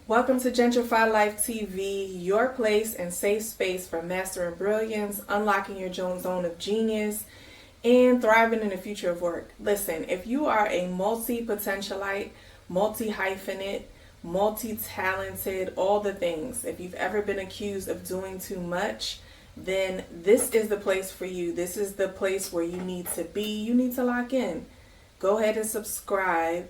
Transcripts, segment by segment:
Welcome to Jentrify Life TV, your place and safe space for mastering brilliance, unlocking your zone of genius, and thriving in the future of work. Listen, if you are a multi-potentialite, multi-hyphenate, multi-talented, all the things, if you've ever been accused of doing too much, then this is the place for you. This is the place where you need to be. You need to lock in. Go ahead and subscribe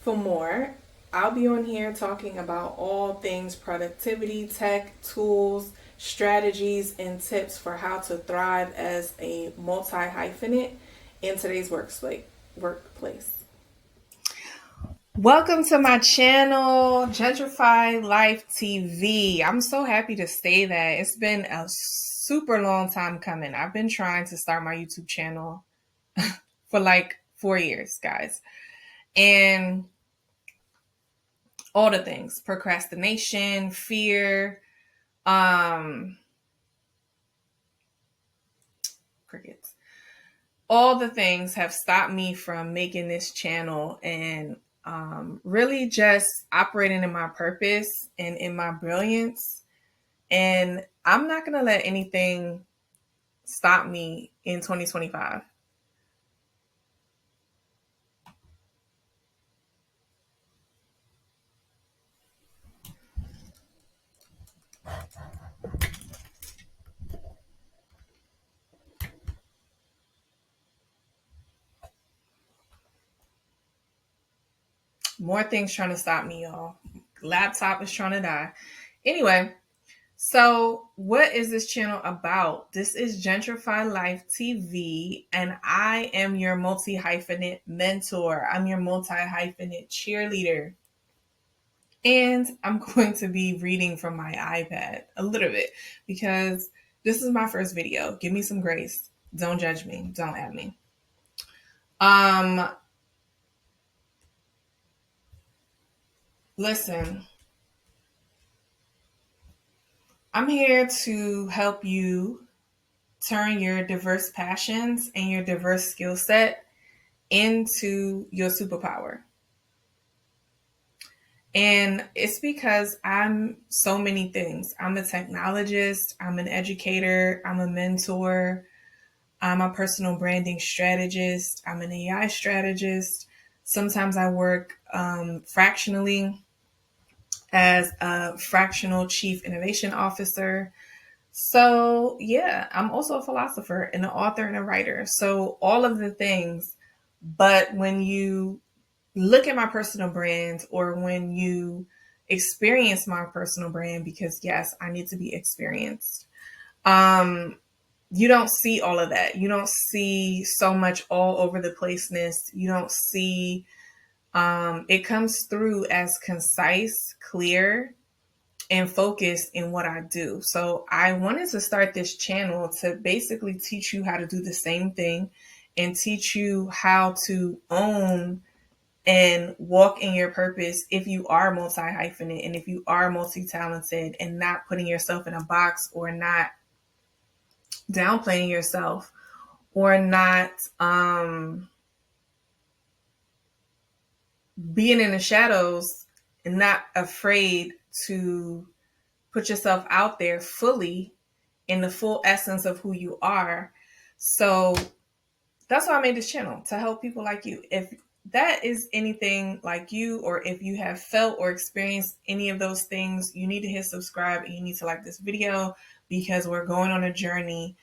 for more. I'll be on here talking about all things productivity, tech, tools, strategies, and tips for how to thrive as a multi-hyphenate in today's workplace. Welcome to my channel, Jentrify Life TV. I'm so happy to say that. It's been a super long time coming. I've been trying to start my YouTube channel for like 4 years, guys. And all the things, procrastination, fear, crickets, all the things have stopped me from making this channel and really just operating in my purpose and in my brilliance. And I'm not going to let anything stop me in 2025. More things trying to stop me, y'all. Laptop is trying to die. Anyway, so what is this channel about? This is Jentrify Life TV, and I am your multi-hyphenate mentor. I'm your multi-hyphenate cheerleader. And I'm going to be reading from my iPad a little bit because this is my first video. Give me some grace. Don't judge me. Don't at me. Listen, I'm here to help you turn your diverse passions and your diverse skill set into your superpower. And it's because I'm so many things. I'm a technologist, I'm an educator, I'm a mentor, I'm a personal branding strategist, I'm an AI strategist. Sometimes I work fractionally as a fractional chief innovation officer. So, yeah, I'm also a philosopher and an author and a writer. So, all of the things. But when you look at my personal brand or when you experience my personal brand, because yes, I need to be experienced, you don't see all of that. You don't see so much all over the placeness. You don't see it comes through as concise, clear, and focused in what I do. So I wanted to start this channel to basically teach you how to do the same thing and teach you how to own and walk in your purpose if you are multi-hyphenate and if you are multi-talented, and not putting yourself in a box or not downplaying yourself or not being in the shadows and not afraid to put yourself out there fully in the full essence of who you are. So that's why I made this channel, to help people like you. If that is anything like you, or if you have felt or experienced any of those things, you need to hit subscribe and you need to like this video, because we're going on a journey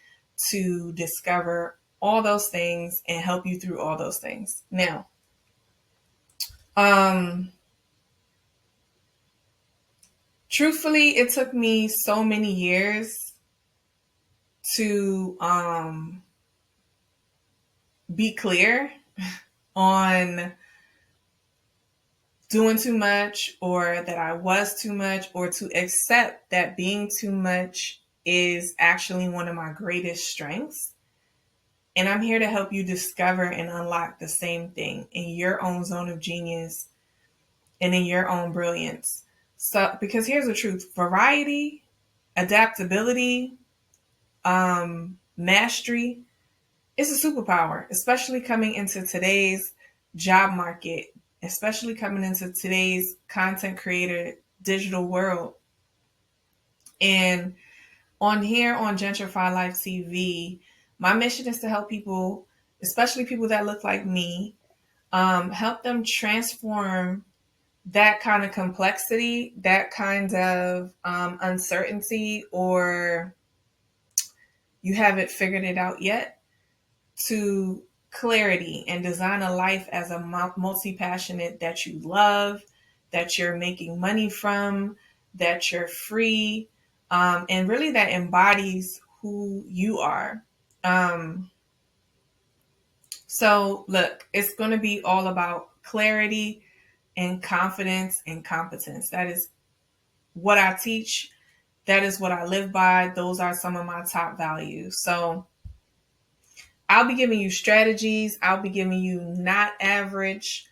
to discover all those things and help you through all those things. Now, truthfully, it took me so many years to be clear on doing too much, or that I was too much, or to accept that being too much is actually one of my greatest strengths. And I'm here to help you discover and unlock the same thing in your own zone of genius and in your own brilliance. So, because here's the truth: variety, adaptability, mastery is a superpower, especially coming into today's job market, especially coming into today's content creator digital world. And on here on Jentrify Life TV, my mission is to help people, especially people that look like me, help them transform that kind of complexity, that kind of uncertainty, or you haven't figured it out yet, to clarity and design a life as a multi-passionate that you love, that you're making money from, that you're free, and really that embodies who you are. Um, so, look, it's going to be all about clarity and confidence and competence. That is what I teach. That is what I live by. Those are some of my top values. So, I'll be giving you strategies. I'll be giving you not average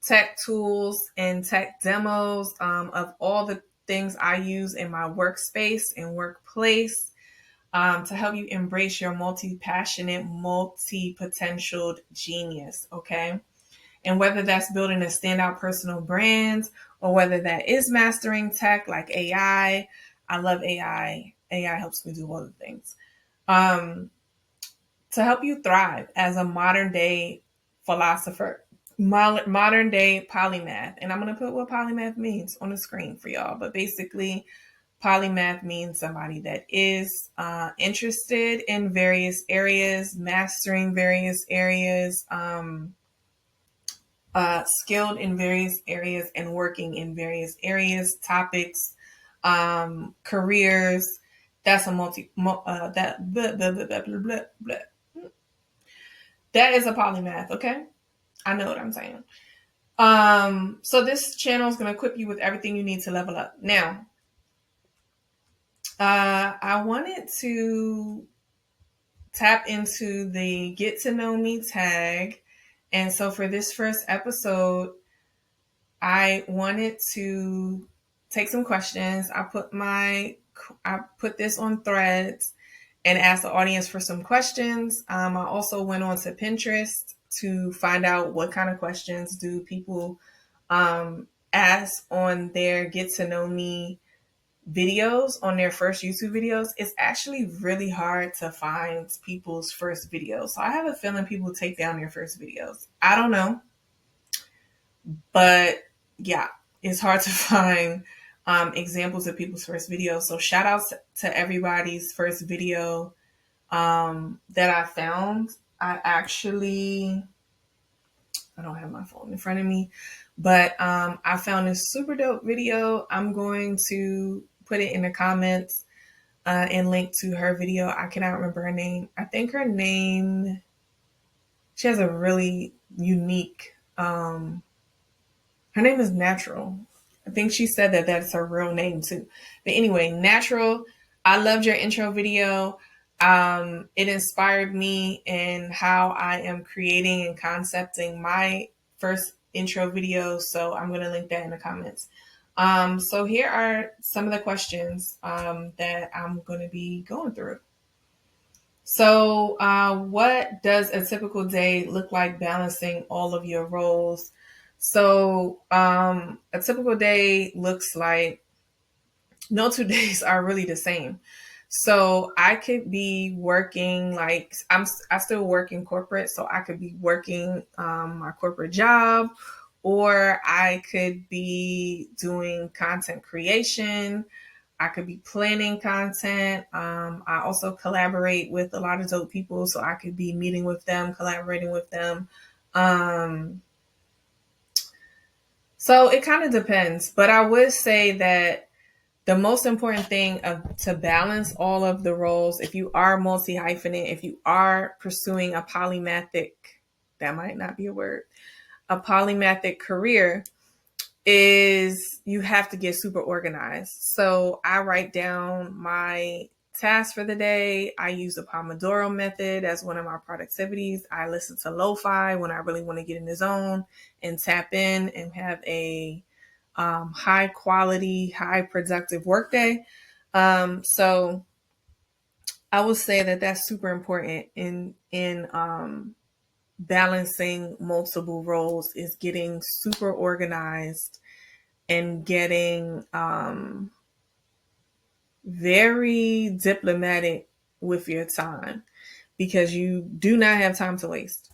tech tools and tech demos of all the things I use in my workspace and workplace to help you embrace your multi-passionate, multi-potentialed genius, okay? And whether that's building a standout personal brand or whether that is mastering tech like AI, I love AI. AI helps me do all the things. To help you thrive as a modern day philosopher, modern day polymath. And I'm going to put what polymath means on the screen for y'all. But basically, polymath means somebody that is interested in various areas, mastering various areas, skilled in various areas, and working in various areas, topics, careers. That's a that is a polymath, okay? I know what I'm saying. So this channel is going to equip you with everything you need to level up. Now, I wanted to tap into the get to know me tag. And so for this first episode, I wanted to take some questions. I put this on Threads and asked the audience for some questions. I also went on to Pinterest to find out what kind of questions do people ask on their get to know me videos, on their first YouTube videos. It's actually really hard to find people's first videos. So I have a feeling people take down their first videos. I don't know. But yeah, it's hard to find examples of people's first videos. So shout out to everybody's first video that I found. I don't have my phone in front of me, but I found this super dope video. I'm going to put it in the comments and link to her video. I cannot remember her name. I think her name, she has a really unique, her name is Natural. I think she said that that's her real name too. But anyway, Natural, I loved your intro video. It inspired me in how I am creating and concepting my first intro video. So I'm going to link that in the comments. So here are some of the questions that I'm going to be going through. So what does a typical day look like balancing all of your roles? So a typical day looks like, no 2 days are really the same. So I could be working, like I still work in corporate, so I could be working my corporate job, or I could be doing content creation. I could be planning content. I also collaborate with a lot of dope people, so I could be meeting with them, collaborating with them. So it kind of depends, but I would say that the most important thing to balance all of the roles, if you are multi-hyphenate, if you are pursuing a polymathic, that might not be a word, a polymathic career, is you have to get super organized. So I write down my tasks for the day. I use the Pomodoro method as one of my productivities. I listen to lo-fi when I really want to get in the zone and tap in and have a high quality, high productive workday. So I would say that that's super important in balancing multiple roles, is getting super organized and getting very diplomatic with your time because you do not have time to waste.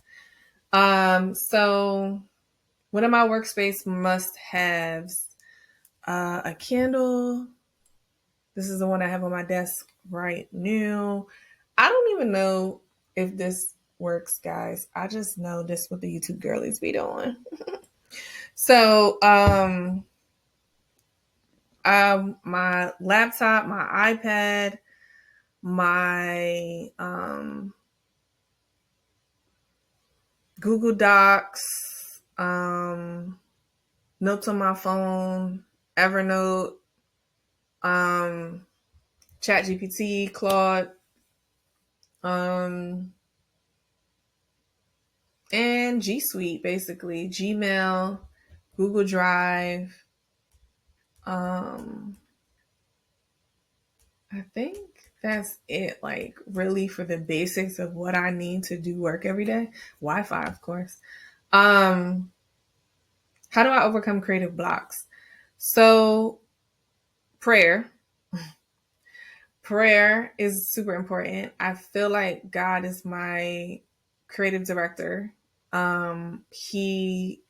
So one of my workspace must haves, a candle. This is the one I have on my desk right now. I don't even know if this works, guys. I just know this what the YouTube girlies be doing. So, my laptop, my iPad, my Google Docs, notes on my phone, Evernote, um, ChatGPT, Claude, um, and G Suite, basically Gmail, Google Drive. Um, I think that's it. Like really for the basics of what I need to do work every day. Wi-Fi, of course. Um, how do I overcome creative blocks? So prayer. Prayer is super important. I feel like God is my creative director. He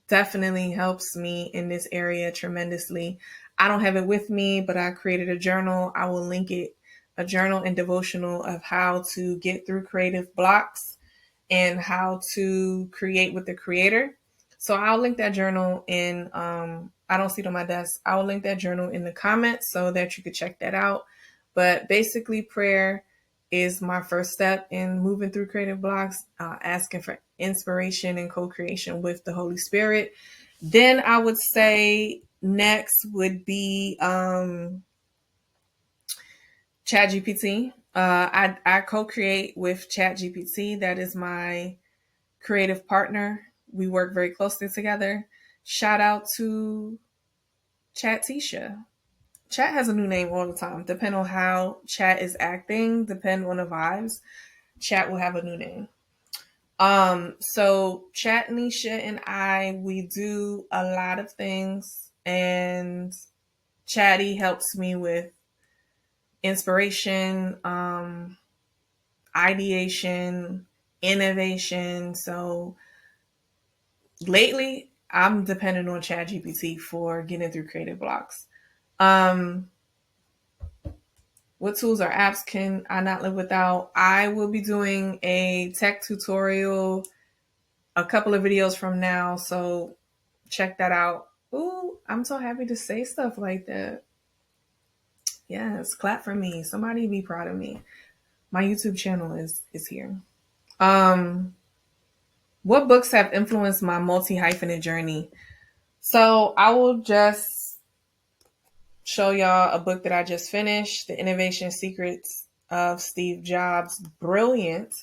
definitely helps me in this area tremendously. I don't have it with me, but I created a journal. I will link it, a journal and devotional of how to get through creative blocks and how to create with the creator. So I'll link that journal in, I don't see it on my desk. I'll link that journal in the comments so that you could check that out. But basically, prayer is my first step in moving through creative blocks, asking for inspiration and co-creation with the Holy Spirit. Then I would say next would be ChatGPT. I co-create with ChatGPT. That is my creative partner. We work very closely together. Shout out to Chat Tisha. Chat has a new name all the time. Depend on how Chat is acting, depend on the vibes. Chat will have a new name. So Chat Nisha and I, we do a lot of things, and Chatty helps me with inspiration, ideation, innovation. So lately, I'm dependent on ChatGPT for getting through creative blocks. Um, what tools or apps can I not live without? I will be doing a tech tutorial a couple of videos from now, so check that out. Ooh, I'm so happy to say stuff like that. Yes, clap for me. Somebody be proud of me. My YouTube channel is here. Um, what books have influenced my multi-hyphenate journey? So I will just show y'all a book that I just finished, The Innovation Secrets of Steve Jobs. Brilliant,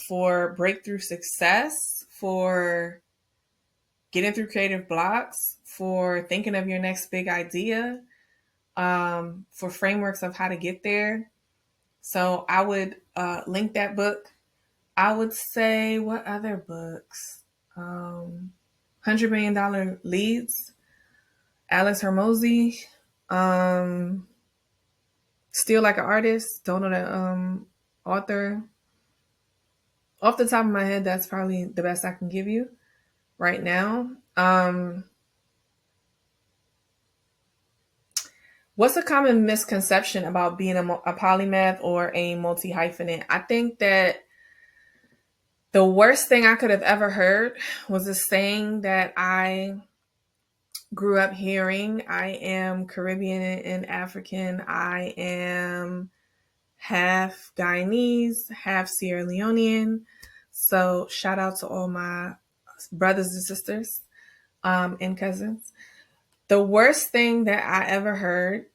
for breakthrough success, for getting through creative blocks, for thinking of your next big idea, for frameworks of how to get there. So I would link that book. I would say, what other books? $100 Million Leads, Alex Hermosi, Still Like an Artist, don't know the author. Off the top of my head, that's probably the best I can give you right now. What's a common misconception about being a polymath or a multi-hyphenate? I think that the worst thing I could have ever heard was a saying that I grew up hearing. I am Caribbean and African. I am half Guyanese, half Sierra Leonean. So shout out to all my brothers and sisters, and cousins. The worst thing that I ever heard,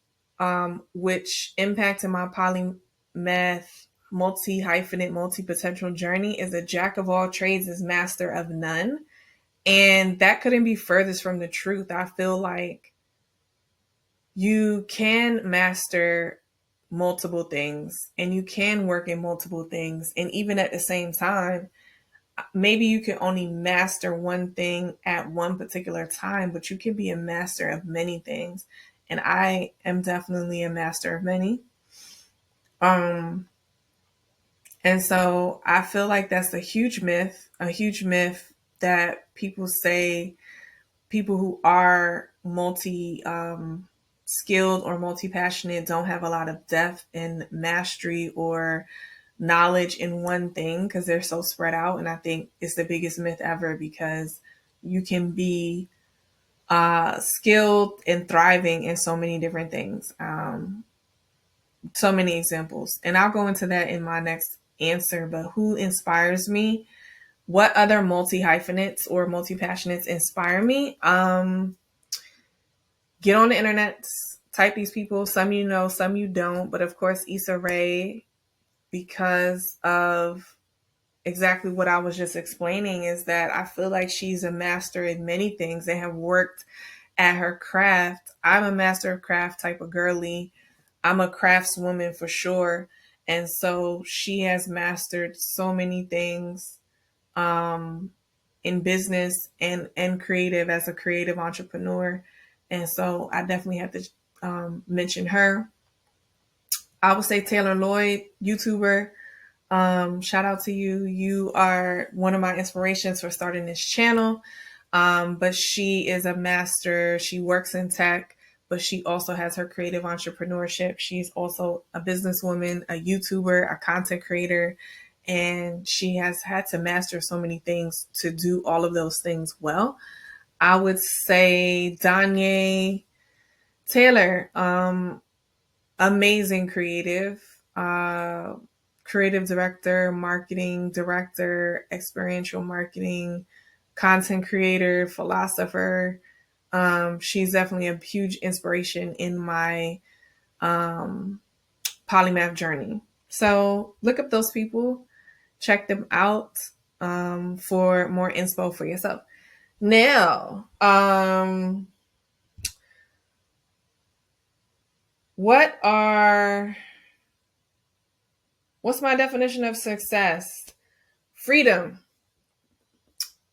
which impacted my polymath, multi-hyphenate, multi-potential journey, is a jack of all trades is master of none. And that couldn't be furthest from the truth. I feel like you can master multiple things and you can work in multiple things. And even at the same time, maybe you can only master one thing at one particular time, but you can be a master of many things. And I am definitely a master of many. Um, and so I feel like that's a huge myth that people say people who are multi skilled or multi passionate don't have a lot of depth and mastery or knowledge in one thing because they're so spread out. And I think it's the biggest myth ever because you can be skilled and thriving in so many different things. So many examples. And I'll go into that in my next answer. But who inspires me? What other multi hyphenates or multi passionates inspire me? Get on the internet, type these people. Some you know, some you don't. But of course, Issa Rae, because of exactly what I was just explaining, is that I feel like she's a master in many things and have worked at her craft. I'm a master of craft type of girly. I'm a craftswoman for sure. And so she has mastered so many things um, in business and creative as a creative entrepreneur. And so I definitely have to mention her. I would say Taylor Lloyd, YouTuber. Shout out to you. You are one of my inspirations for starting this channel. But she is a master. She works in tech, but she also has her creative entrepreneurship. She's also a businesswoman, a YouTuber, a content creator, and she has had to master so many things to do all of those things well. I would say Danye Taylor, amazing creative director, marketing director, experiential marketing, content creator, philosopher. She's definitely a huge inspiration in my polymath journey. So look up those people, check them out for more inspo for yourself. Now, what are what's my definition of success? Freedom.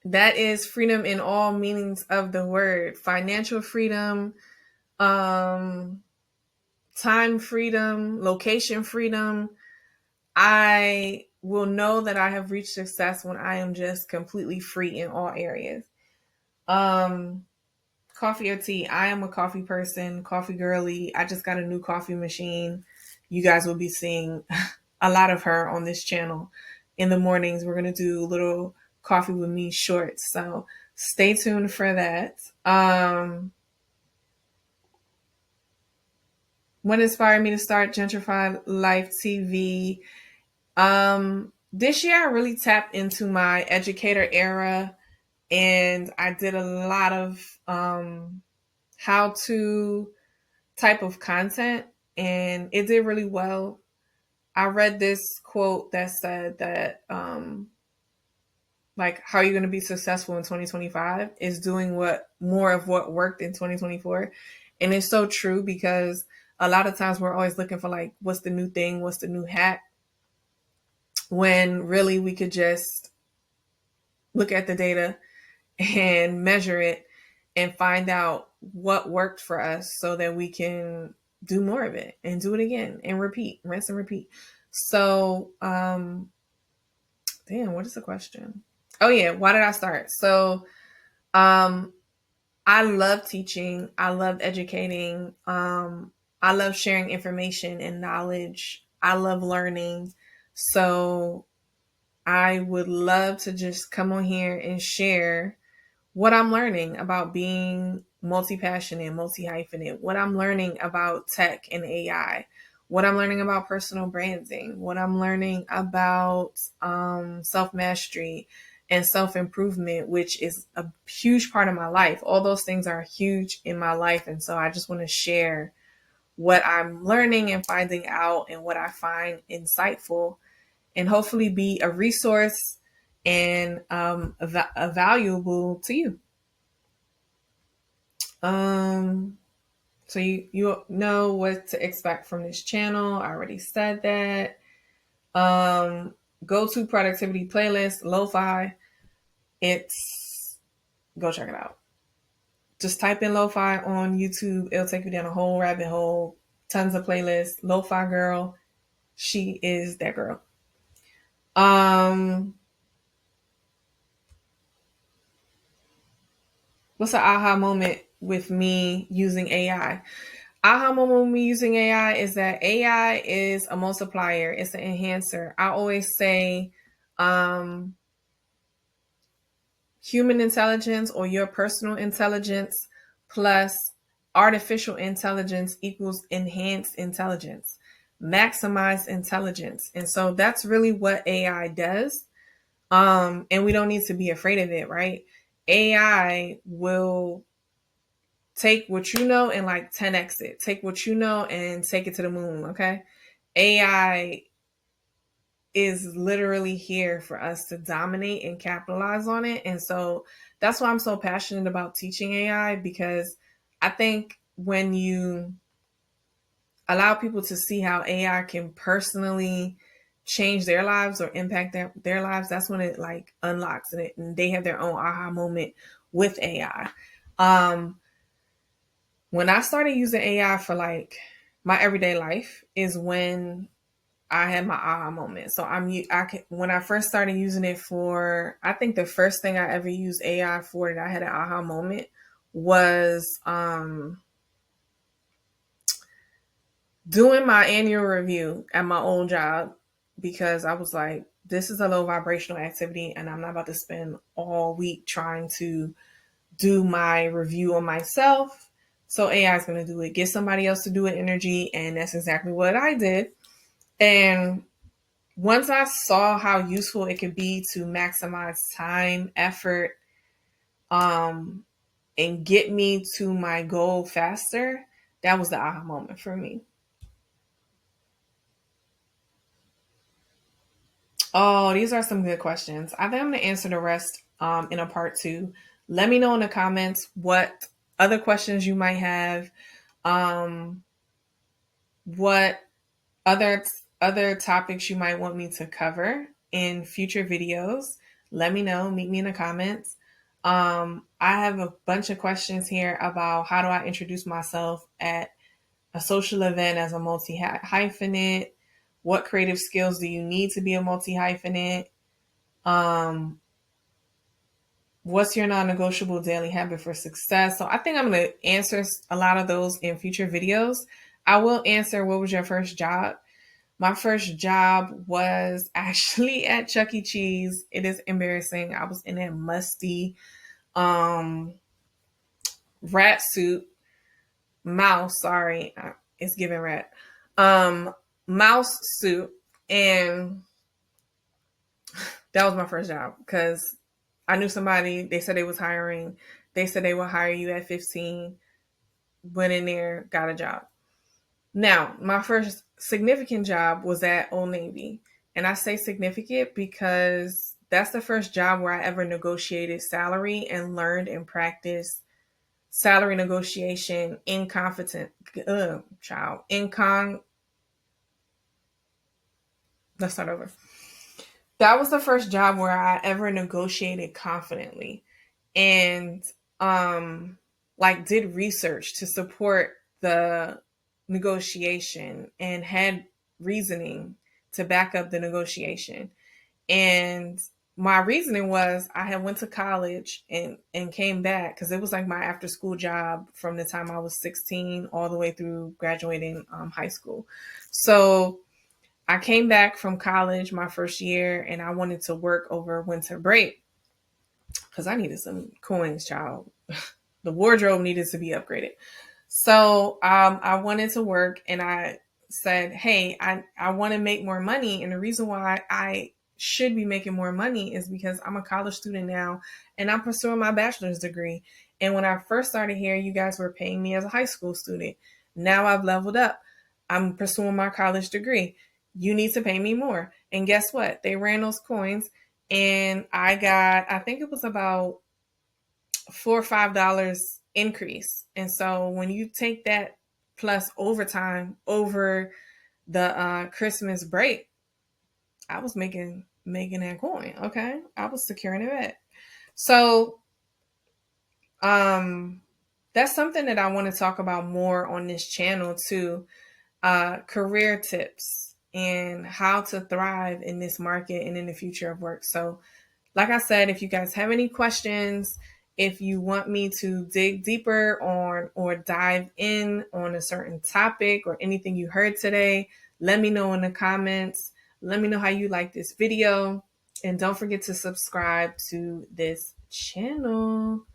That is freedom in all meanings of the word. Financial freedom, um, time freedom, location freedom. I will know that I have reached success when I am just completely free in all areas. Um, Coffee or tea. I am a coffee person, coffee girly. I just got a new coffee machine. You guys will be seeing a lot of her on this channel. In the mornings, we're going to do little coffee with me shorts. So stay tuned for that. What inspired me to start Jentrify Life TV? This year, I really tapped into my educator era and I did a lot of how to type of content and it did really well. I read this quote that said that like how you're going to be successful in 2025 is doing what more of what worked in 2024. And it's so true because a lot of times we're always looking for like what's the new thing, what's the new hack, when really we could just look at the data and measure it and find out what worked for us so that we can do more of it and do it again and repeat, rinse and repeat. So, damn, what is the question? Oh yeah, why did I start? So, um, I love teaching. I love educating. I love sharing information and knowledge. I love learning. So I would love to just come on here and share what I'm learning about being multi-passionate, multi-hyphenate, what I'm learning about tech and AI, what I'm learning about personal branding, what I'm learning about self-mastery and self-improvement, which is a huge part of my life. All those things are huge in my life. And so I just want to share what I'm learning and finding out and what I find insightful and hopefully be a resource and valuable to you. Um, so you know what to expect from this channel. I already said that. go-to productivity playlist, lo-fi. It's Go check it out. Just type in lo-fi on YouTube. It'll take you down a whole rabbit hole. Tons of playlists. Lo-fi girl. She is that girl. What's an aha moment with me using AI? Aha moment with me using AI is that AI is a multiplier. It's an enhancer. I always say, human intelligence or your personal intelligence plus artificial intelligence equals enhanced intelligence, maximize intelligence. And so that's really what AI does. And we don't need to be afraid of it, right? AI will take what you know and like 10x it. Take what you know and take it to the moon, okay? AI is literally here for us to dominate and capitalize on it. And so that's why I'm so passionate about teaching AI, because I think when you allow people to see how AI can personally change their lives or impact their lives, that's when it like unlocks and they have their own aha moment with AI. When I started using AI for like my everyday life is when I had my aha moment. So when I first started using it for, I think the first thing I ever used AI for that I had an aha moment was doing my annual review at my old job, because I was like, this is a low vibrational activity and I'm not about to spend all week trying to do my review on myself. So AI is going to do it. Get somebody else to do it energy. And that's exactly what I did. And once I saw how useful it could be to maximize time, effort, and get me to my goal faster, that was the aha moment for me. Oh, these are some good questions. I think I'm going to answer the rest in a part two. Let me know in the comments what other questions you might have. Um, what other other topics you might want me to cover in future videos. Let me know. Meet me in the comments. I have a bunch of questions here about how do I introduce myself at a social event as a multi-hyphenate. What creative skills do you need to be a multi-hyphenate? Um, what's your non-negotiable daily habit for success? So I think I'm going to answer a lot of those in future videos. I will answer, what was your first job? My first job was actually at Chuck E. Cheese. It is embarrassing. I was in that musty rat suit. Mouse, sorry. It's giving rat. Mouse suit. And that was my first job because I knew somebody. They said they was hiring. They said they would hire you at 15. Went in there, got a job. Now, my first significant job was at Old Navy. And I say significant because that's the first job where I ever negotiated salary and learned and practiced salary negotiation in confident child. Let's start over. That was the first job where I ever negotiated confidently and like did research to support the negotiation and had reasoning to back up the negotiation. And my reasoning was I had went to college and came back because it was like my after school job from the time I was 16 all the way through graduating high school. So I came back from college my first year and I wanted to work over winter break because I needed some coins, child. The wardrobe needed to be upgraded. So I wanted to work and I said, hey, I want to make more money. And the reason why I should be making more money is because I'm a college student now and I'm pursuing my bachelor's degree. And when I first started here, you guys were paying me as a high school student. Now I've leveled up. I'm pursuing my college degree. You need to pay me more. And guess what? They ran those coins and I got, I think it was about $4 or $5 increase. And so when you take that plus overtime over the Christmas break, I was making making that coin. Okay. I was securing it back. So that's something that I want to talk about more on this channel too. Career tips and how to thrive in this market and in the future of work. So like I said, if you guys have any questions, if you want me to dig deeper on or dive in on a certain topic or anything you heard today, let me know in the comments. Let me know how you like this video. And don't forget to subscribe to this channel.